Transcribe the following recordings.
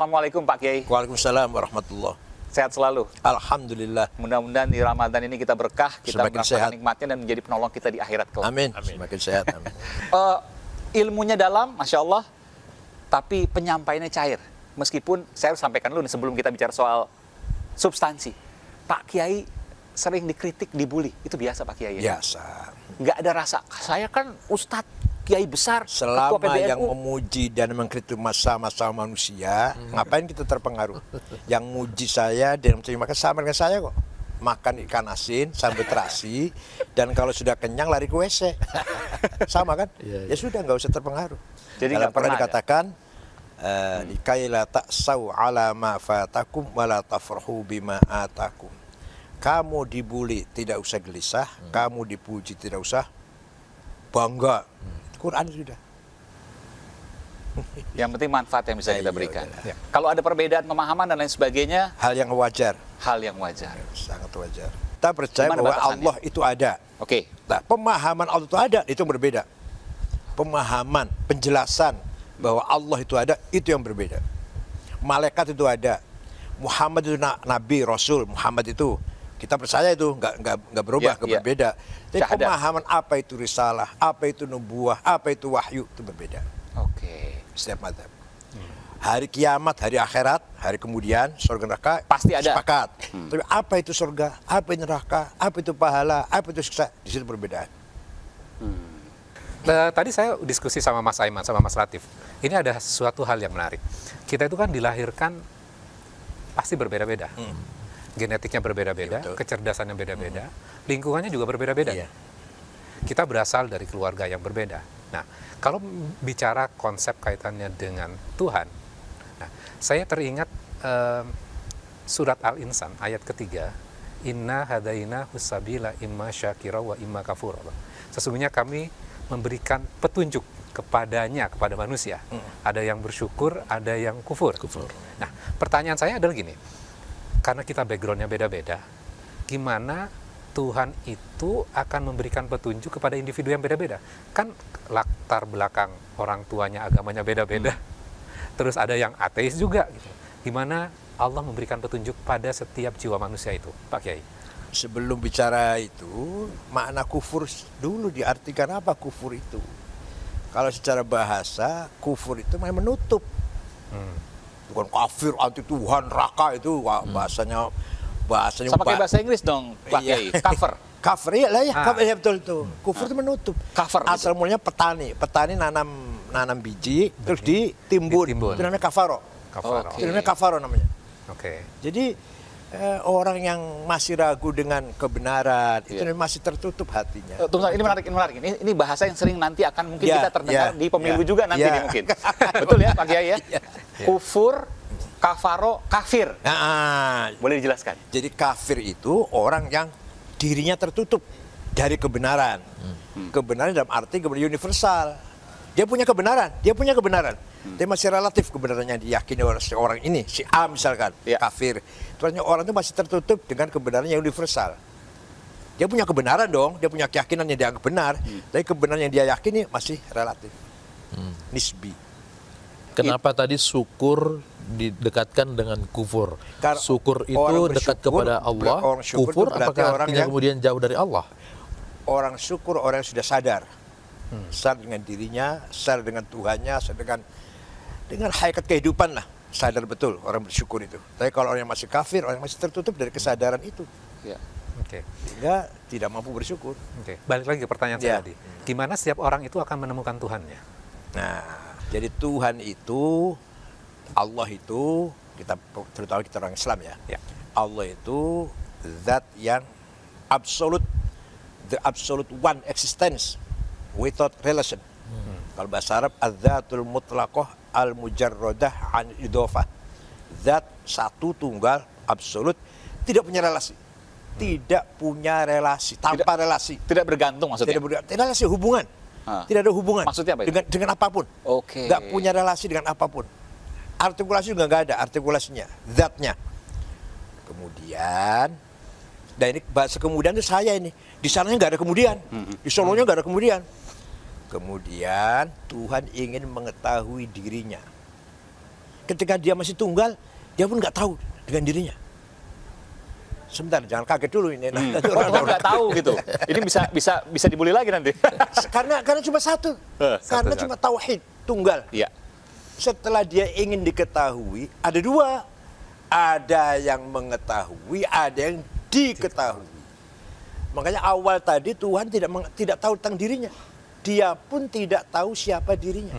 Assalamualaikum Pak Kiai. Waalaikumsalam warahmatullah. Sehat selalu. Alhamdulillah. Mudah-mudahan di Ramadan ini kita berkah, kita Semakin merasakan sehat. nikmatnya dan menjadi penolong kita di akhirat kelak. Amin. Semakin sehat. Amin. Ilmunya dalam, Masya Allah, tapi penyampaiannya cair. Meskipun saya harus sampaikan dulu nih, sebelum kita bicara soal substansi. Pak Kiai sering dikritik, dibully. Itu biasa Pak Kiai? Biasa. Nggak ada rasa. Saya kan Ustadz Kiai besar, Ketua Selama PBNU. yang memuji dan mengkritik masa-masa manusia, ngapain kita terpengaruh? Yang muji saya dan terima kasih sama dengan saya kok. Makan ikan asin, sambal terasi, dan kalau sudah kenyang lari ke WC. Sama kan? Ya sudah, nggak usah terpengaruh. Jadi dalam nggak pernah dikatakan, likai la ta'saw ala ma fatakum wa la tafrahu bima atakum. Kamu dibully tidak usah gelisah, kamu dipuji tidak usah bangga. Quran sudah. Yang penting manfaat yang bisa kita Iya, berikan. iya. Kalau ada perbedaan pemahaman dan lain sebagainya, Hal yang wajar, hal yang wajar. sangat wajar. Kita percaya Gimana bahwa batasannya? Allah itu ada. Oke. Nah, pemahaman Allah itu ada, itu berbeda. Pemahaman, penjelasan bahwa Allah itu ada, itu yang berbeda. Malaikat itu ada. Muhammad itu nabi, rasul. Muhammad itu kita percaya itu nggak berubah, Iya, iya. berbeda. Tapi Syahadat. pemahaman apa itu risalah, apa itu nubuah, apa itu wahyu, itu berbeda. Oke. Setiap mazhab. Hari kiamat, hari akhirat, hari kemudian, surga neraka Pasti ada. sepakat. Tapi apa itu surga, apa itu neraka, apa itu pahala, apa itu siksa, di situ perbedaan. Tadi saya diskusi sama Mas Aiman, sama Mas Latif. Ini ada suatu hal yang menarik. Kita itu kan dilahirkan pasti berbeda-beda. Genetiknya berbeda-beda, Betul. kecerdasannya beda-beda, lingkungannya juga berbeda-beda. Iya. Kita berasal dari keluarga yang berbeda. Nah, kalau bicara konsep kaitannya dengan Tuhan, nah, saya teringat surat Al-Insan ayat ketiga, Inna hadaina husabila imma syakira wa imma kafur. Sesungguhnya kami memberikan petunjuk kepadanya, kepada manusia. Ada yang bersyukur, ada yang kufur. Nah, pertanyaan saya adalah gini, karena kita backgroundnya beda-beda, gimana Tuhan itu akan memberikan petunjuk kepada individu yang beda-beda? Kan latar belakang orang tuanya, agamanya beda-beda. Terus ada yang ateis juga. Gitu. Gimana Allah memberikan petunjuk pada setiap jiwa manusia itu, Pak Kiai? Sebelum bicara itu, makna kufur dulu diartikan apa kufur itu. Kalau secara bahasa, kufur itu memang menutup. Bukan kafir, anti Tuhan, neraka itu bahasanya Sama kayak bahasa Inggris dong, Pak Kiai. Iya. Cover. Cover iya lah ya, cover, ya betul itu. Kufur itu menutup. Cover, Asal mulanya petani nanam biji terus ditimbun. Ditimbun. Itu namanya kafaro. Kafaro. Oke. Itu namanya kafaro namanya. Oke. Jadi orang yang masih ragu dengan kebenaran itu Iya. masih tertutup hatinya. Tunggu, ini menarik, ini menarik. Ini bahasa yang sering nanti akan mungkin Ya, kita terdengar ya, di pemilu ya, juga nanti ya. nih mungkin. Betul ya Pak Kiai ya? Kufur, kafaro, kafir. Nah, Boleh dijelaskan? jadi kafir itu orang yang dirinya tertutup dari kebenaran. Kebenaran dalam arti kebenaran universal. Dia punya kebenaran. Tapi masih relatif kebenarannya diyakini oleh seorang ini, si A misalkan, Ya. kafir. Terusnya orang itu masih tertutup dengan kebenaran yang universal. Dia punya kebenaran dong, dia punya keyakinan yang dianggap benar, tapi kebenaran yang dia yakini masih relatif, nisbi. Kenapa tadi syukur didekatkan dengan kufur? Karena Syukur itu orang dekat bersyukur, kepada Allah, orang syukur kufur itu berarti apakah orang artinya yang- kemudian jauh dari Allah? Orang syukur orang yang sudah sadar, sadar dengan dirinya, sadar dengan Tuhannya, sadar dengan hakikat kehidupan lah, sadar betul orang bersyukur itu. Tapi kalau orang yang masih kafir, orang yang masih tertutup dari kesadaran itu, Ya. Oke. sehingga tidak mampu bersyukur. Oke. Balik lagi ke pertanyaan Ya. saya tadi. Gimana setiap orang itu akan menemukan Tuhannya? Nah, jadi Tuhan itu, Allah itu, kita terutama kita orang Islam ya, Ya. Allah itu zat yang absolute, the absolute one existence without relation. Kalau bahasa Arab, az-zatul mutlaqah al-mujarradah an idhofah. Zat satu tunggal absolut, tidak punya relasi. Tidak punya relasi, tanpa relasi. Tidak bergantung maksudnya? Tidak relasi, hubungan. Ah. Tidak ada hubungan. Maksudnya apa itu? Dengan apapun. Oke. Nggak punya relasi dengan apapun. Artikulasi juga nggak ada, artikulasinya, zatnya. Kemudian, dan ini bahasa kemudian itu saya ini. Di sananya nggak ada kemudian. Di Solonya nggak ada kemudian. Kemudian Tuhan ingin mengetahui dirinya. ketika dia masih tunggal, dia pun nggak tahu dengan dirinya. Sebentar, jangan kaget dulu ini. Orang nggak tahu gitu. Ini bisa dibully lagi nanti. karena cuma satu. Karena cuma tauhid tunggal. Iya. Setelah dia ingin diketahui, ada dua. Ada yang mengetahui, ada yang diketahui. Makanya awal tadi Tuhan tidak tahu tentang dirinya. Dia pun tidak tahu siapa dirinya.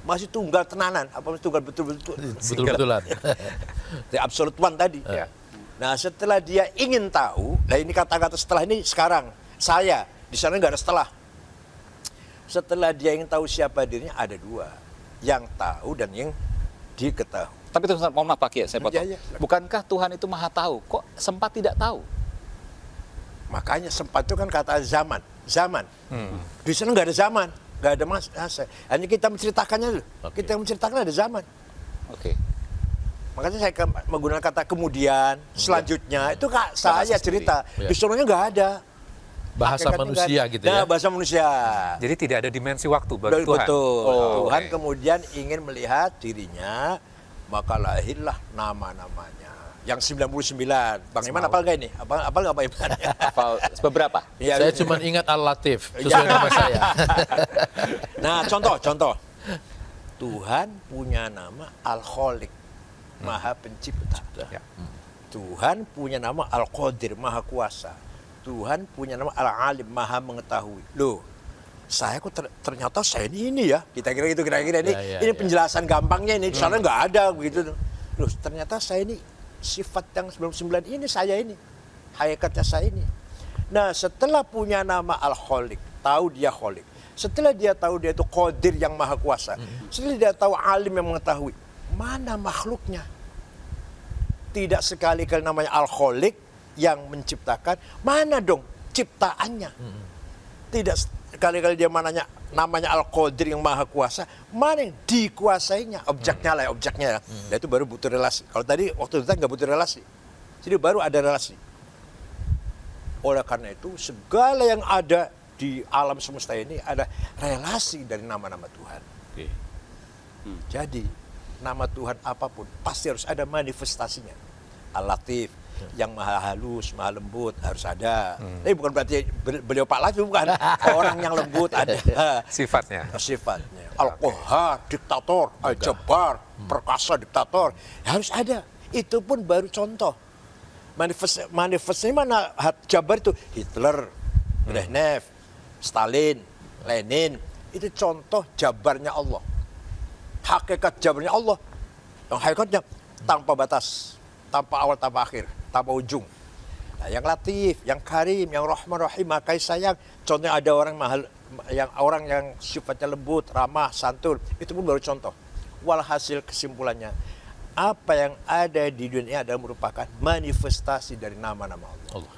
Masih tunggal tenanan, apa masih tunggal betul-betul. Betul-betulan. The absolute one tadi. Ya. Nah, setelah dia ingin tahu, nah ini kata-kata setelah ini sekarang saya di sana nggak ada setelah. Setelah dia ingin tahu siapa dirinya, ada dua, yang tahu dan yang diketahui. Tapi terus mohon maaf Pak Kiai, saya potong. Ya. Bukankah Tuhan itu maha tahu? Kok sempat tidak tahu? Makanya sempat itu kan kata zaman. Di sana nggak ada zaman, nggak ada masa. Hanya kita menceritakannya dulu. Oke. Kita menceritakan ada zaman. Oke. Makanya saya menggunakan kata kemudian, selanjutnya itu kak saya sendiri. cerita. Ya. Di sononya nggak ada. Bahasa Hakikatnya manusia nggak ada. gitu Nah, ya. bahasa manusia. Jadi tidak ada dimensi waktu bagi Tuhan. Betul. Oh, Tuhan oke. kemudian ingin melihat dirinya, maka lahirlah nama-namanya. Yang 99. Bang Iman apal nggak ini? Apal nggak Pak Iman? Hafal beberapa. Ya, Saya cuma ingat Al-Latif sesuai nama saya. Nah, contoh. Tuhan punya nama Al-Khaliq, Maha Pencipta. Ya. Tuhan punya nama Al-Qadir, Maha Kuasa. Tuhan punya nama Al-Alim, Maha Mengetahui. Loh, saya kok ternyata saya ini ya. Kita kira-kira ini. Ini penjelasan gampangnya ini. Soalnya nggak ada begitu. Loh, ternyata saya ini sifat yang 99 ini saya ini. Hakikatnya saya ini. Nah, setelah punya nama Al-Khaliq, tahu dia Khaliq. Setelah dia tahu dia itu Qadir yang Maha Kuasa. Setelah dia tahu Alim yang mengetahui. Mana makhluknya? Tidak sekali-kali namanya Al-Khaliq yang menciptakan. Mana dong ciptaannya? Tidak sekali-kali dia namanya Al-Qadir yang Maha Kuasa. Mana yang dikuasainya? Objeknya lah, objeknya. Nah, itu baru butuh relasi. Kalau tadi waktu itu nggak butuh relasi. Jadi baru ada relasi. Oleh karena itu segala yang ada di alam semesta ini ada relasi dari nama-nama Tuhan. Oke. Jadi nama Tuhan apapun pasti harus ada manifestasinya. Al-Latif, yang maha halus, maha lembut harus ada. Tapi bukan berarti beliau Pak Latif, bukan. Orang yang lembut ada Sifatnya. sifatnya. Al-Qahhar, diktator, Al-Jabbar, perkasa diktator, harus ada. Itu pun baru contoh. Manifestasinya mana? Jabar itu Hitler, Brezhnev, Stalin, Lenin. Itu contoh jabarnya Allah. Hakikat jabarnya Allah. Yang hakikatnya tanpa batas, tanpa awal, tanpa akhir, tanpa ujung. Nah, yang Latif, yang Karim, yang Rahman Rahim, makai sayang. Contohnya ada orang yang sifatnya lembut, ramah, santun. Itu pun baru contoh. Walhasil kesimpulannya, apa yang ada di dunia adalah merupakan manifestasi dari nama-nama Allah.